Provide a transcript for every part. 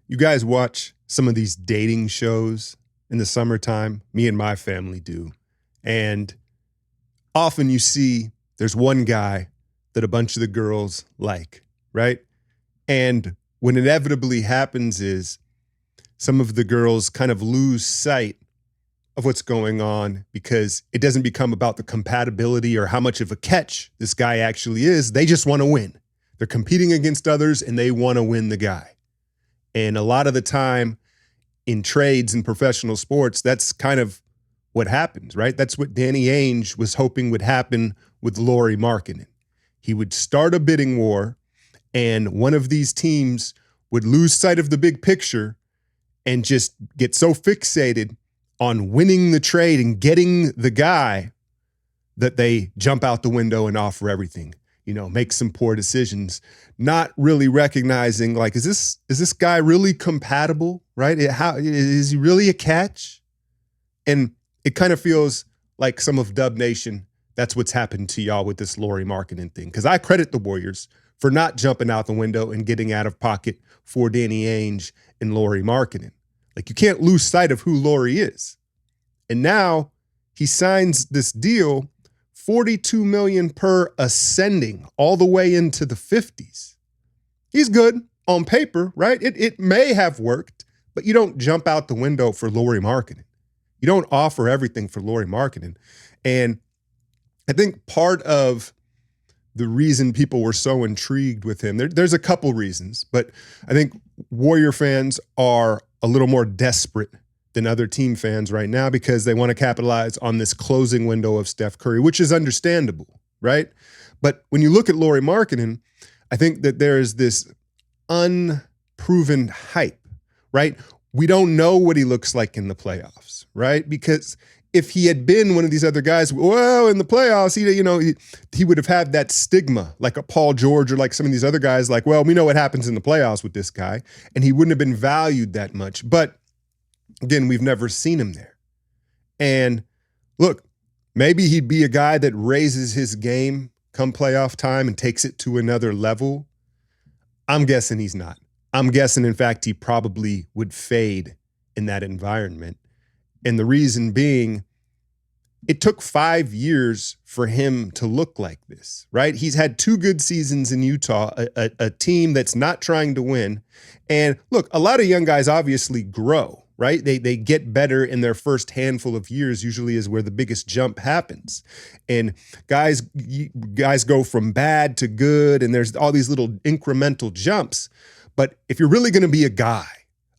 You guys watch some of these dating shows in the summertime? Me and my family do. And often you see there's one guy that a bunch of the girls like, right? And what inevitably happens is some of the girls kind of lose sight of what's going on because it doesn't become about the compatibility or how much of a catch this guy actually is. They just want to win. They're competing against others and they want to win the guy. And a lot of the time in trades and professional sports, that's kind of what happens, right? That's what Danny Ainge was hoping would happen with Lauri Markkanen. He would start a bidding war and one of these teams would lose sight of the big picture and just get so fixated on winning the trade and getting the guy that they jump out the window and offer everything, make some poor decisions, not really recognizing like, is this guy really compatible, right? How is he really a catch? And it kind of feels like some of Dub Nation, that's what's happened to y'all with this Lauri Markkanen thing. Because I credit the Warriors for not jumping out the window and getting out of pocket for Danny Ainge and Lauri Markkanen. Like, you can't lose sight of who Lauri is. And now he signs this deal, $42 million per ascending all the way into the 50s. He's good on paper, right? It may have worked, but you don't jump out the window for Lauri Markkanen. You don't offer everything for Lauri Markkanen. And I think part of the reason people were so intrigued with him, there's a couple reasons, but I think Warrior fans are a little more desperate than other team fans right now because they want to capitalize on this closing window of Steph Curry, which is understandable, right? But when you look at Lauri Markkanen, I think that there is this unproven hype, right? We don't know what he looks like in the playoffs, right? Because if he had been one of these other guys, well, in the playoffs, he would have had that stigma, like a Paul George or like some of these other guys, like, well, we know what happens in the playoffs with this guy, and he wouldn't have been valued that much. But again, we've never seen him there. And look, maybe he'd be a guy that raises his game come playoff time and takes it to another level. I'm guessing he's not. I'm guessing, in fact, he probably would fade in that environment. And the reason being, it took 5 years for him to look like this, right? He's had 2 good seasons in Utah, a team that's not trying to win. And look, a lot of young guys obviously grow, right? They get better in their first handful of years, usually is where the biggest jump happens. And guys go from bad to good, and there's all these little incremental jumps. But if you're really going to be a guy,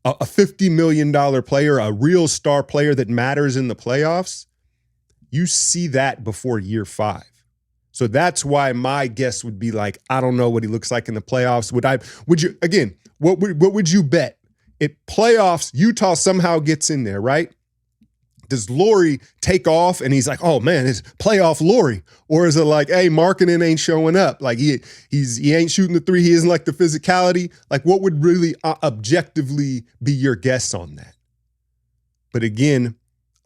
a $50 million player, a real star player that matters in the playoffs, you see that before year 5. So that's why my guess would be like, I don't know what he looks like in the playoffs. What would you bet? If playoffs, Utah somehow gets in there, right? Does Lauri take off and he's like, oh man, it's playoff Lauri? Or is it like, hey, Markkanen ain't showing up? Like he ain't shooting the 3. He isn't like the physicality. Like, what would really objectively be your guess on that? But again,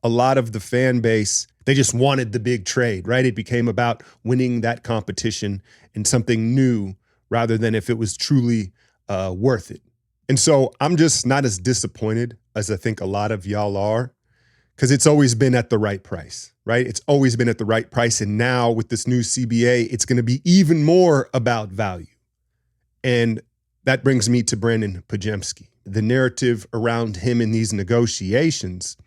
a lot of the fan base, they just wanted the big trade, right? It became about winning that competition and something new rather than if it was truly worth it. And so I'm just not as disappointed as I think a lot of y'all are, because it's always been at the right price, right? It's always been at the right price. And now with this new CBA, it's going to be even more about value. And that brings me to Brandin Podziemski. The narrative around him in these negotiations.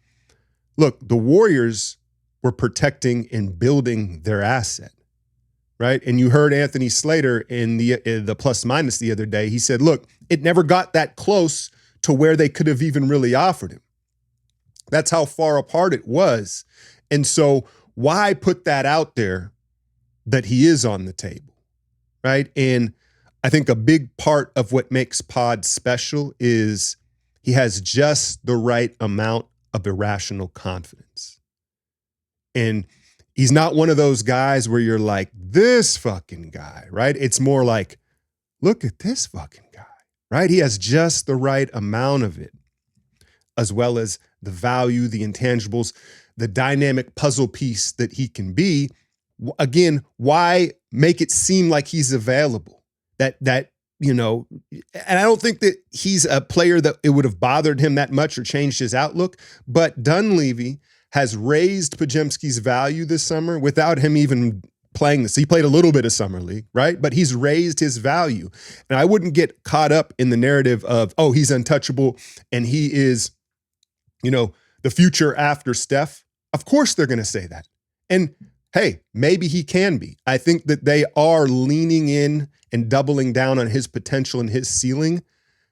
Look, the Warriors were protecting and building their asset, right? And you heard Anthony Slater in the plus minus the other day. He said, look, it never got that close to where they could have even really offered him. That's how far apart it was. And so why put that out there that he is on the table, right? And I think a big part of what makes Pod special is he has just the right amount of irrational confidence. And he's not one of those guys where you're like, this fucking guy, right? It's more like, look at this fucking guy, right? He has just the right amount of it, as well as the value, the intangibles, the dynamic puzzle piece that he can be. Again, why make it seem like he's available? That and I don't think that he's a player that it would have bothered him that much or changed his outlook, but Dunleavy has raised Podziemski's value this summer without him even playing this. He played a little bit of summer league, right? But he's raised his value. And I wouldn't get caught up in the narrative of, oh, he's untouchable and he is, the future after Steph. Of course they're going to say that. And hey, maybe he can be. I think that they are leaning in and doubling down on his potential and his ceiling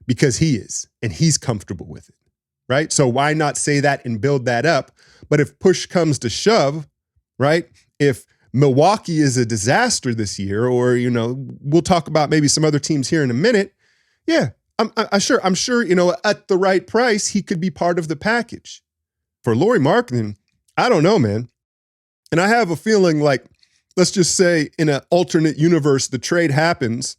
because he is, and he's comfortable with it, right? So why not say that and build that up? But if push comes to shove, right? If Milwaukee is a disaster this year, or, we'll talk about maybe some other teams here in a minute. Yeah, I'm sure, at the right price, he could be part of the package. For Lauri Markkanen, I don't know, man. And I have a feeling like, let's just say in an alternate universe, the trade happens.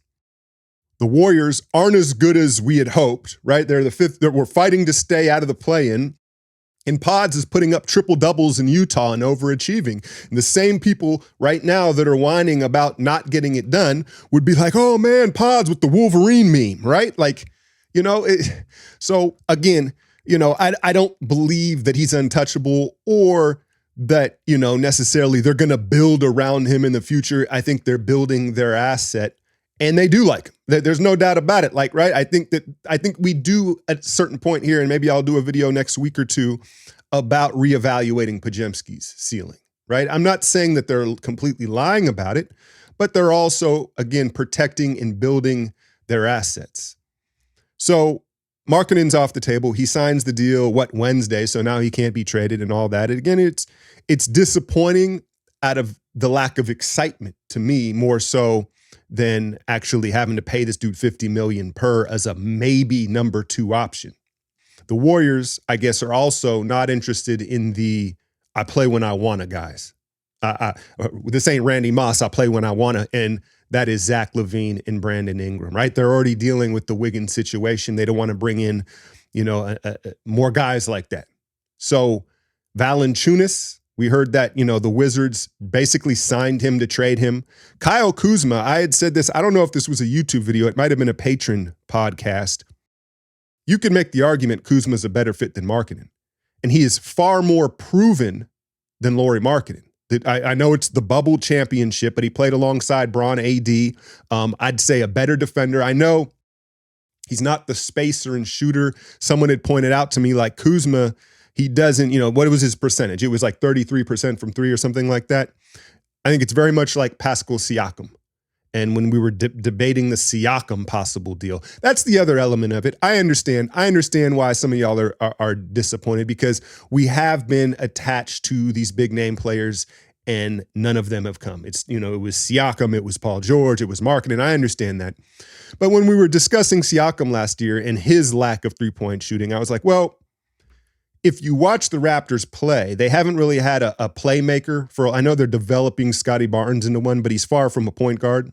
The Warriors aren't as good as we had hoped, right? They're the fifth. We're fighting to stay out of the play-in. And Pods is putting up triple doubles in Utah and overachieving. And the same people right now that are whining about not getting it done would be like, oh man, Pods with the Wolverine meme, right? Like, so again, I don't believe that he's untouchable or that, necessarily they're going to build around him in the future. I think they're building their asset and they do like him. There's no doubt about it. Like, right. I think we do at a certain point here, and maybe I'll do a video next week or two about reevaluating Podziemski's ceiling, right? I'm not saying that they're completely lying about it, but they're also, again, protecting and building their assets. So Markkanen's off the table. He signs the deal, Wednesday, so now he can't be traded and all that. And again, it's disappointing out of the lack of excitement to me, more so than actually having to pay this dude $50 million per as a maybe number 2 option. The Warriors, I guess, are also not interested in the I play when I wanna guys. This ain't Randy Moss, I play when I wanna, and that is Zach LaVine and Brandon Ingram, right? They're already dealing with the Wiggins situation. They don't want to bring in, more guys like that. So Valanciunas, we heard that, the Wizards basically signed him to trade him. Kyle Kuzma, I had said this, I don't know if this was a YouTube video, it might have been a Patreon podcast. You could make the argument Kuzma's a better fit than Markkanen. And he is far more proven than Lauri Markkanen. I know it's the bubble championship, but he played alongside Bron AD. I'd say a better defender. I know he's not the spacer and shooter. Someone had pointed out to me, like Kuzma, he doesn't, what was his percentage? It was like 33% from 3 or something like that. I think it's very much like Pascal Siakam. And when we were debating the Siakam possible deal, that's the other element of it. I understand why some of y'all are disappointed, because we have been attached to these big name players and none of them have come. It was Siakam, it was Paul George, it was Markkanen. I understand that. But when we were discussing Siakam last year and his lack of 3-point shooting, I was like, well, if you watch the Raptors play, they haven't really had a playmaker I know they're developing Scotty Barnes into one, but he's far from a point guard.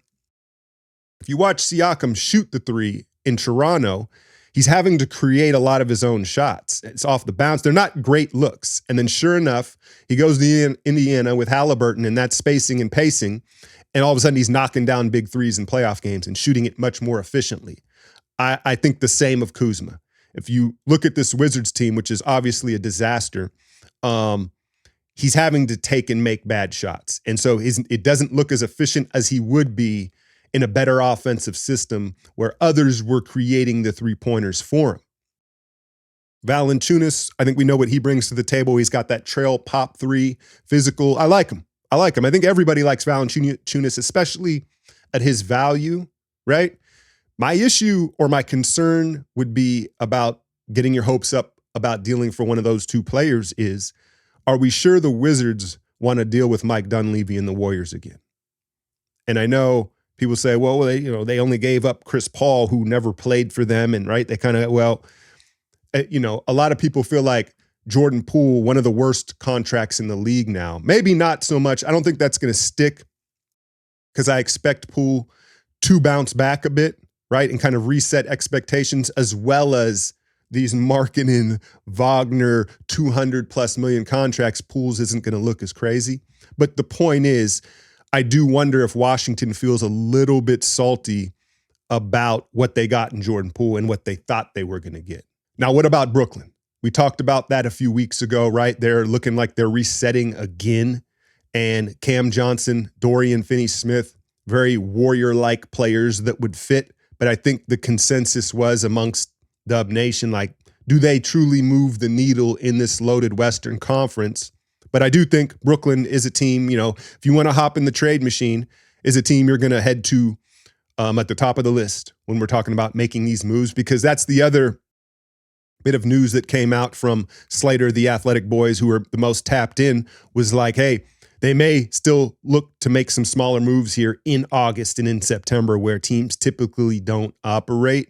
If you watch Siakam shoot the 3 in Toronto, he's having to create a lot of his own shots. It's off the bounce. They're not great looks. And then sure enough, he goes to Indiana with Halliburton and that spacing and pacing, and all of a sudden he's knocking down big 3s in playoff games and shooting it much more efficiently. I think the same of Kuzma. If you look at this Wizards team, which is obviously a disaster, he's having to take and make bad shots. And so it doesn't look as efficient as he would be in a better offensive system where others were creating the 3-pointers for him. Valanciunas, I think we know what he brings to the table. He's got that trail pop 3, physical. I like him. I think everybody likes Valanciunas, especially at his value, right? My issue or my concern would be about getting your hopes up about dealing for one of those 2 players is, are we sure the Wizards want to deal with Mike Dunleavy and the Warriors again? And I know people say, well, they only gave up Chris Paul, who never played for them. And right, they kind of, a lot of people feel like Jordan Poole, one of the worst contracts in the league now. Maybe not so much. I don't think that's going to stick, because I expect Poole to bounce back a bit, right? And kind of reset expectations, as well as these Markkanen, Wagner, 200+ million contracts. Poole's isn't going to look as crazy. But the point is, I do wonder if Washington feels a little bit salty about what they got in Jordan Poole and what they thought they were going to get. Now, what about Brooklyn? We talked about that a few weeks ago, right? They're looking like they're resetting again. And Cam Johnson, Dorian Finney-Smith, very Warrior-like players that would fit. But I think the consensus was amongst Dub Nation, like, do they truly move the needle in this loaded Western Conference? But I do think Brooklyn is a team, if you want to hop in the trade machine, is a team you're going to head to at the top of the list when we're talking about making these moves, because that's the other bit of news that came out from Slater, the Athletic Boys, who are the most tapped in, was like, hey, they may still look to make some smaller moves here in August and in September where teams typically don't operate.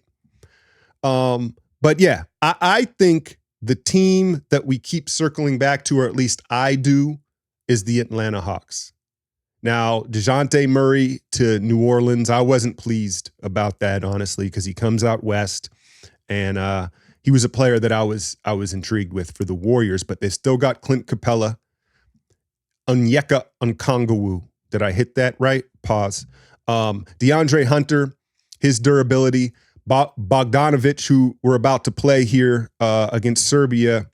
But yeah, I think the team that we keep circling back to, or at least I do, is the Atlanta Hawks. Now, DeJounte Murray to New Orleans, I wasn't pleased about that, honestly, because he comes out west, and he was a player that I was intrigued with for the Warriors, but they still got Clint Capella, Onyeka Okongwu. Did I hit that right? Pause. DeAndre Hunter, his durability, Bogdanovic, who we're about to play here against Serbia,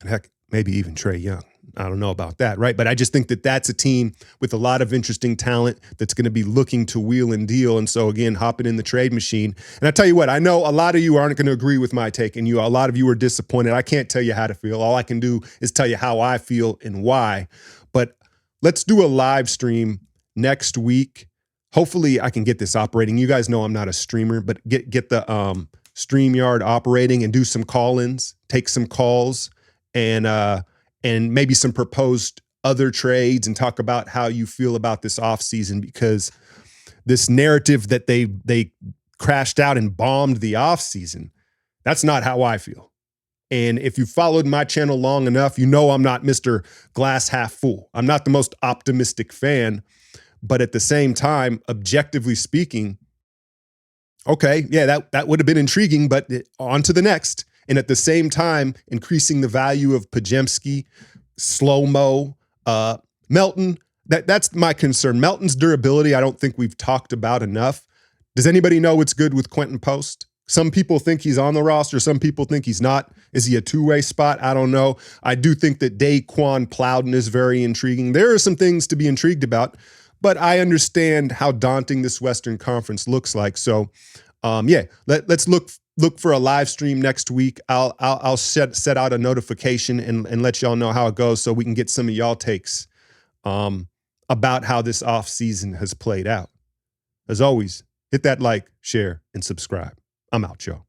heck, maybe even Trae Young. I don't know about that, right? But I just think that that's a team with a lot of interesting talent that's going to be looking to wheel and deal. And so, again, hopping in the trade machine. And I tell you what, I know a lot of you aren't going to agree with my take, and a lot of you are disappointed. I can't tell you how to feel. All I can do is tell you how I feel and why. But let's do a live stream next week. Hopefully I can get this operating. You guys know I'm not a streamer, but get the StreamYard operating and do some call-ins, take some calls, and maybe some proposed other trades, and talk about how you feel about this offseason, because this narrative that they crashed out and bombed the offseason, that's not how I feel. And if you followed my channel long enough, you know I'm not Mr. Glass Half Full. I'm not the most optimistic fan, but at the same time, objectively speaking, okay, yeah, that would have been intriguing, but on to the next. And at the same time, increasing the value of Podziemski, Slow-Mo, Melton. That's my concern. Melton's durability, I don't think we've talked about enough. Does anybody know what's good with Quentin Post? Some people think he's on the roster. Some people think he's not. Is he a two-way spot? I don't know. I do think that Daquan Plowden is very intriguing. There are some things to be intrigued about, but I understand how daunting this Western Conference looks like. So, yeah, let's look for a live stream next week. I'll set out a notification and let y'all know how it goes, so we can get some of y'all takes about how this offseason has played out. As always, hit that like, share, and subscribe. I'm out, y'all.